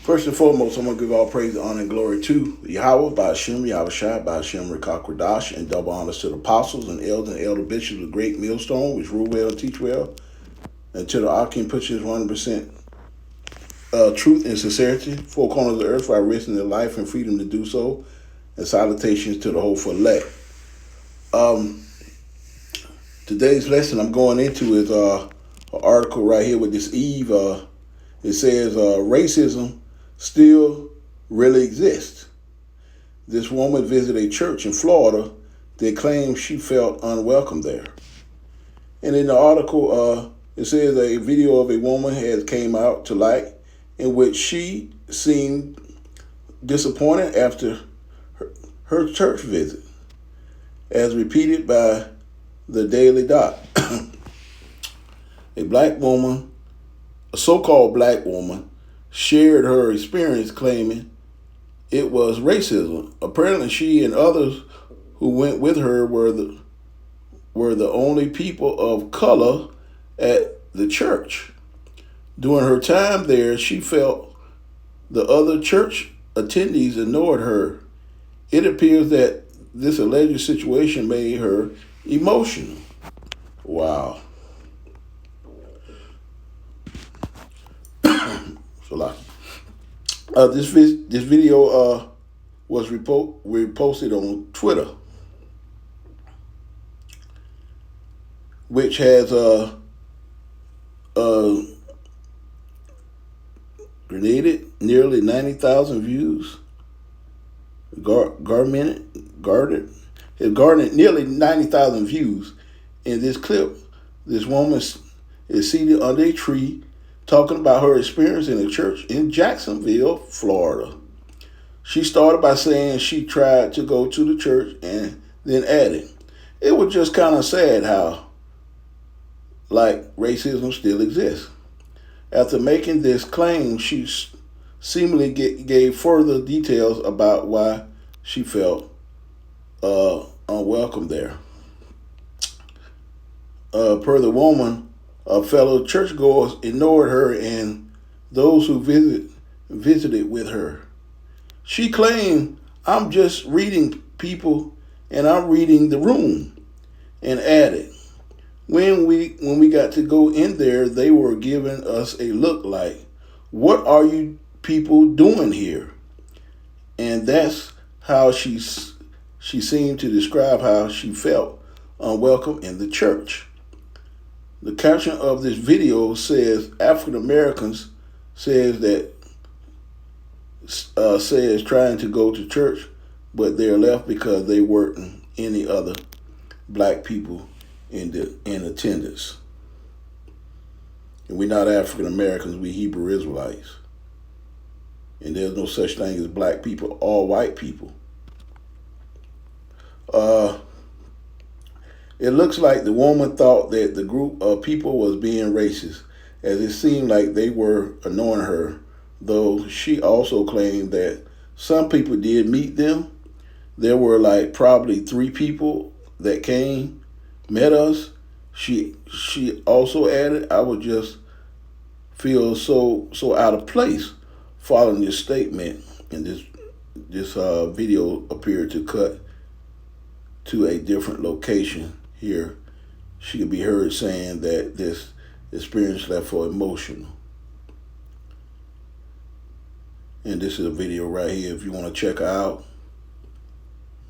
First and foremost, I'm going to give all praise, honor, and glory to Yahweh, Ba'ashem, Yahushua, Ba'ashem, Rekakwadash, and double honors to the apostles and elder bishops of Great Millstone, which rule well and teach well, and to the Akim Pushers 100% truth and sincerity, four corners of the earth, while risking their life and freedom to do so, and salutations to the hopeful elect. Today's lesson I'm going into is an article right here with this Eve. It says racism still really exists. This woman visited a church in Florida that claimed she felt unwelcome there. And in the article, it says a video of a woman has came out to light in which she seemed disappointed after her church visit, as repeated by the Daily Dot. A so-called black woman, shared her experience claiming it was racism. Apparently, she and others who went with her were the only people of color at the church. During her time there, she felt the other church attendees ignored her. It appears that this alleged situation made her emotional. Wow. So like, this video was reposted on Twitter, which has grenaded nearly 90,000 views. Garnered nearly 90,000 views. In this clip, this woman is seated under a tree talking about her experience in a church in Jacksonville, Florida. She started by saying she tried to go to the church and then added, "It was just kind of sad how, like, racism still exists." After making this claim, she seemingly gave further details about why she felt unwelcome there. Per the woman, fellow churchgoers ignored her and those who visited with her. She claimed, "I'm just reading people and I'm reading the room," and added, when we got to go in there, they were giving us a look like, "What are you people doing here?" And that's how she seemed to describe how she felt unwelcome in the church. The caption of this video says African Americans says trying to go to church, but they're left because they weren't any other black people in attendance. And we're not African Americans, we Hebrew Israelites. And there's no such thing as black people, all white people. It looks like the woman thought that the group of people was being racist, as it seemed like they were annoying her, though she also claimed that some people did meet them. There were like probably 3 people that met us. She also added, "I would just feel so out of place following this statement." And this video appeared to cut to a different location. Here, she could be heard saying that this experience left her emotional. And this is a video right here if you want to check her out,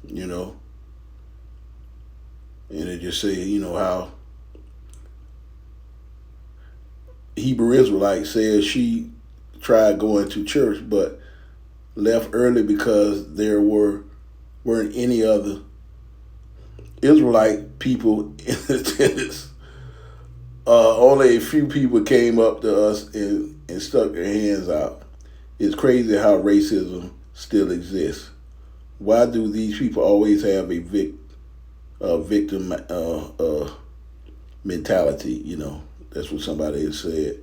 And it just say, how Hebrew Israelite says she tried going to church but left early because there weren't any other Israelite people in attendance. Only a few people came up to us and stuck their hands out. It's crazy how racism still exists. Why do these people always have a victim mentality? That's what somebody has said.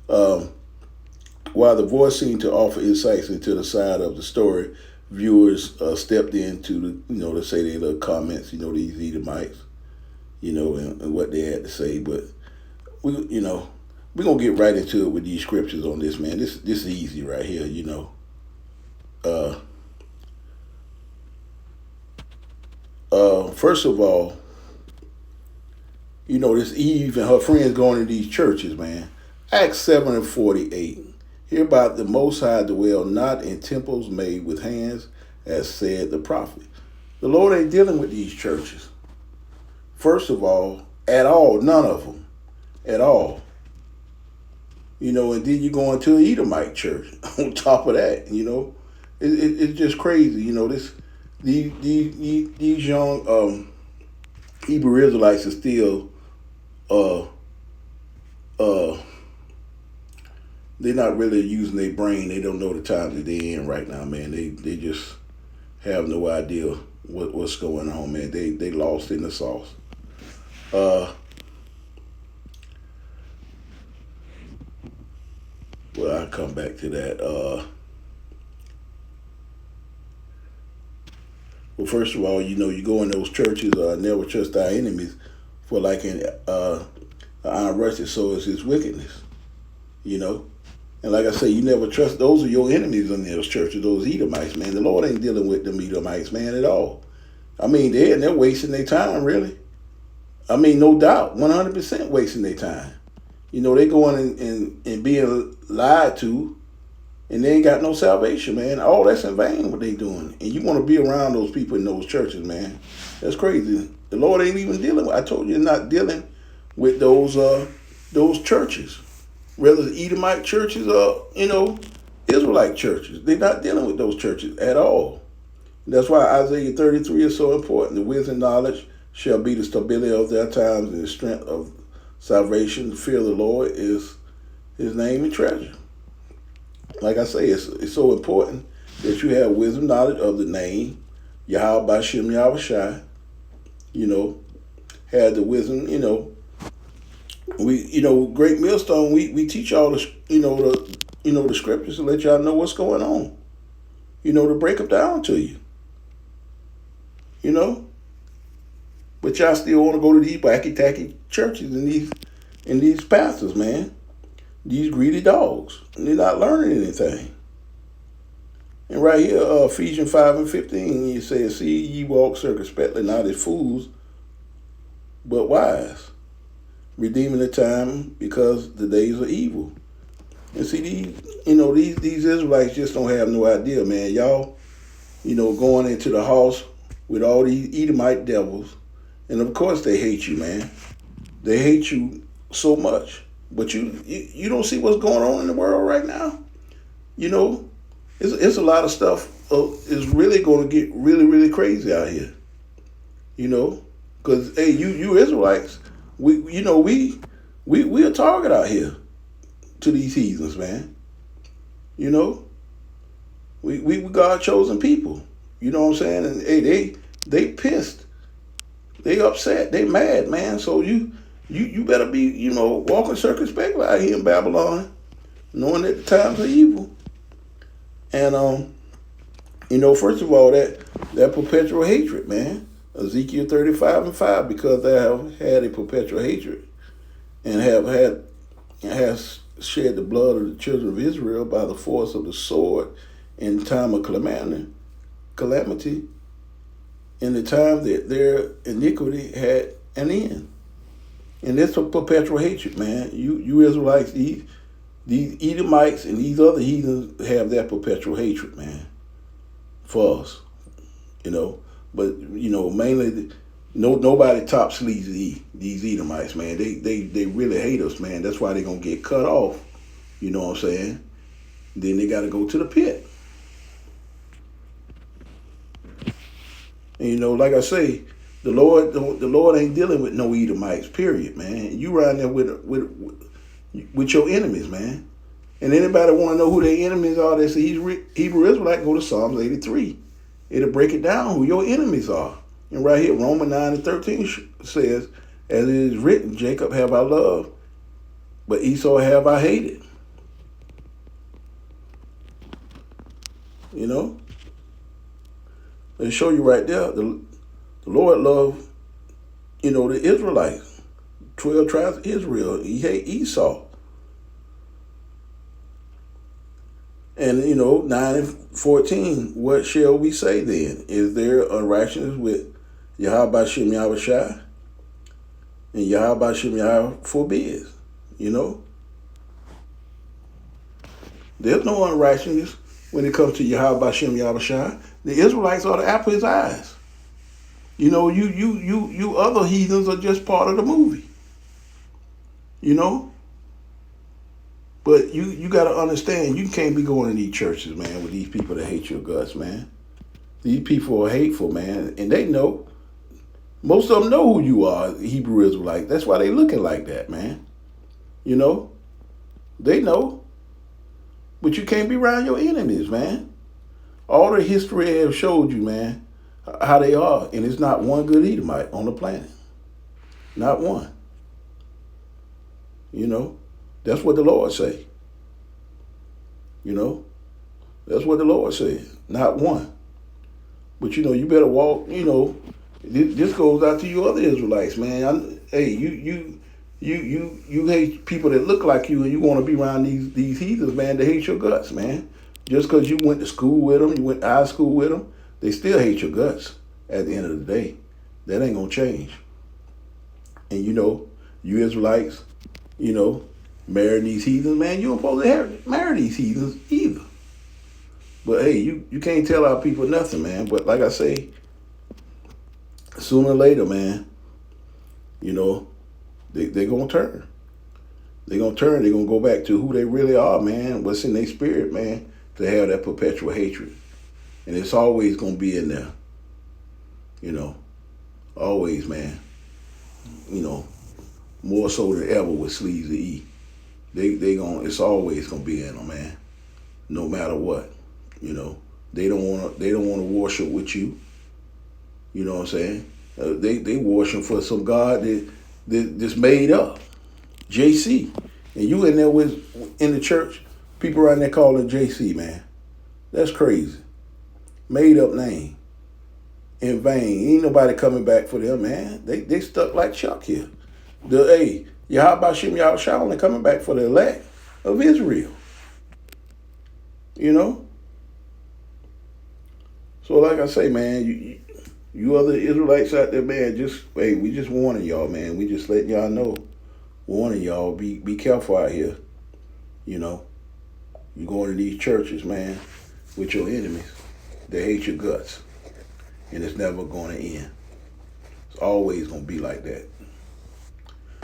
While the voice seemed to offer insights into the side of the story, viewers stepped into to say their little comments, these Edomites, and what they had to say. But we We're gonna get right into it with these scriptures on this, man. This is easy right here, Uh, First of all, this Eve and her friends going to these churches, man. Acts 7:48. Hereby the Most High dwell not in temples made with hands, as said the prophet. The Lord ain't dealing with these churches. First of all, at all, none of them, at all. And then you go into an Edomite church on top of that. It's just crazy. These young Hebrew Israelites are still uh uh they're not really using their brain. They don't know the time that they're in right now, man. They just have no idea what's going on, man. They lost in the sauce. Well, I'll come back to that. Well, first of all, you go in those churches, never trust our enemies, for like an iron rusted so is his wickedness, And like I say, you never trust, those are your enemies in those churches, those Edomites, man. The Lord ain't dealing with them Edomites, man, at all. I mean, they're wasting their time, really. I mean, no doubt, 100% wasting their time. They going and being lied to, and they ain't got no salvation, man. All that's in vain what they doing. And you want to be around those people in those churches, man. That's crazy. The Lord ain't even dealing with, I told you, not dealing with those churches. Whether the Edomite churches or, Israelite churches. They're not dealing with those churches at all. That's why Isaiah 33 is so important. The wisdom and knowledge shall be the stability of their times, and the strength of salvation. The fear of the Lord is his name and treasure. Like I say, it's so important that you have wisdom, knowledge of the name, Yahweh Bashem Yahushai. Have the wisdom, we, Great Millstone, we teach all the, the scriptures to let y'all know what's going on. To break them down to you. But y'all still want to go to these wacky tacky churches and these pastors, man. These greedy dogs. And they're not learning anything. And right here, Ephesians 5:15, you say, see ye walk circumspectly, not as fools, but wise, redeeming the time because the days are evil. And see, these Israelites just don't have no idea, man. Y'all, going into the house with all these Edomite devils, and of course they hate you, man. They hate you so much. But you don't see what's going on in the world right now. It's a lot of stuff is really going to get really, really crazy out here. Because hey, you Israelites, we a target out here to these heathens, man. We God chosen people. You know what I'm saying? And hey, they pissed, they upset, they mad, man. So you better be, walking circumspectly out here in Babylon, knowing that the times are evil. And first of all, that perpetual hatred, man. Ezekiel 35:5, because they have had a perpetual hatred and has shed the blood of the children of Israel by the force of the sword in time of calamity, in the time that their iniquity had an end. And it's a perpetual hatred, man. You Israelites, these Edomites and these other heathens have that perpetual hatred, man, for us. But mainly nobody tops these Edomites, man. They really hate us, man. That's why they're gonna get cut off. You know what I'm saying? Then they gotta go to the pit. And like I say, the Lord ain't dealing with no Edomites, period, man. You around there with your enemies, man. And anybody want to know who their enemies are, that's a Hebrew Israelite, go to Psalms 83. It'll break it down who your enemies are. And right here, Romans 9:13 says, as it is written, Jacob have I loved, but Esau have I hated. They show you right there, the Lord loved, the Israelites, 12 tribes of Israel. He hate Esau. And 9:14, what shall we say then? Is there unrighteousness with Yahweh Shem Yahweh Shai? And Yahweh Shem Yahweh forbids. There's no unrighteousness when it comes to Yahweh Shem Yahweh Shai. The Israelites are the apple of his eyes. You other heathens are just part of the movie. But you got to understand, you can't be going to these churches, man, with these people that hate your guts, man. These people are hateful, man, and they know. Most of them know who you are, Hebrew Israelite. That's why they looking like that, man. They know. But you can't be around your enemies, man. All the history have showed you, man, how they are, and it's not one good Edomite on the planet. Not one. That's what the Lord say. That's what the Lord said. Not one. But you better walk. This goes out to you other Israelites, man. You hate people that look like you, and you want to be around these heathens, man. They hate your guts, man. Just because you went to school with them, you went to high school with them, they still hate your guts. At the end of the day, that ain't gonna change. And you Israelites, marrying these heathens, man, you don't supposed to marry these heathens either. But hey, you can't tell our people nothing, man. But like I say, sooner or later, man, they're going to turn. They're going to turn. They're going to go back to who they really are, man, what's in their spirit, man, to have that perpetual hatred. And it's always going to be in there. Always, man. More so than ever with Sleeves to E. It's always going to be in them, man. No matter what. They don't want to worship with you. You know what I'm saying? They worship for some God that's made up. JC. And you in there in the church, people around there calling JC, man. That's crazy. Made up name. In vain. Ain't nobody coming back for them, man. They stuck like Chuck here. Yahweh Shem Yahweh Shai only coming back for the elect of Israel. So like I say, man, you other Israelites out there, man, we just warning y'all, man. We just letting y'all know. Warning y'all, be careful out here. You going to these churches, man, with your enemies. They hate your guts. And it's never going to end. It's always going to be like that.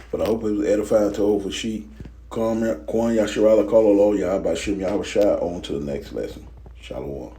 But I hope it was edifying to over sheep. Kwan Yasharala Kala Lo Yahweh Shem Yahweh Shai on to the next lesson. Shalom.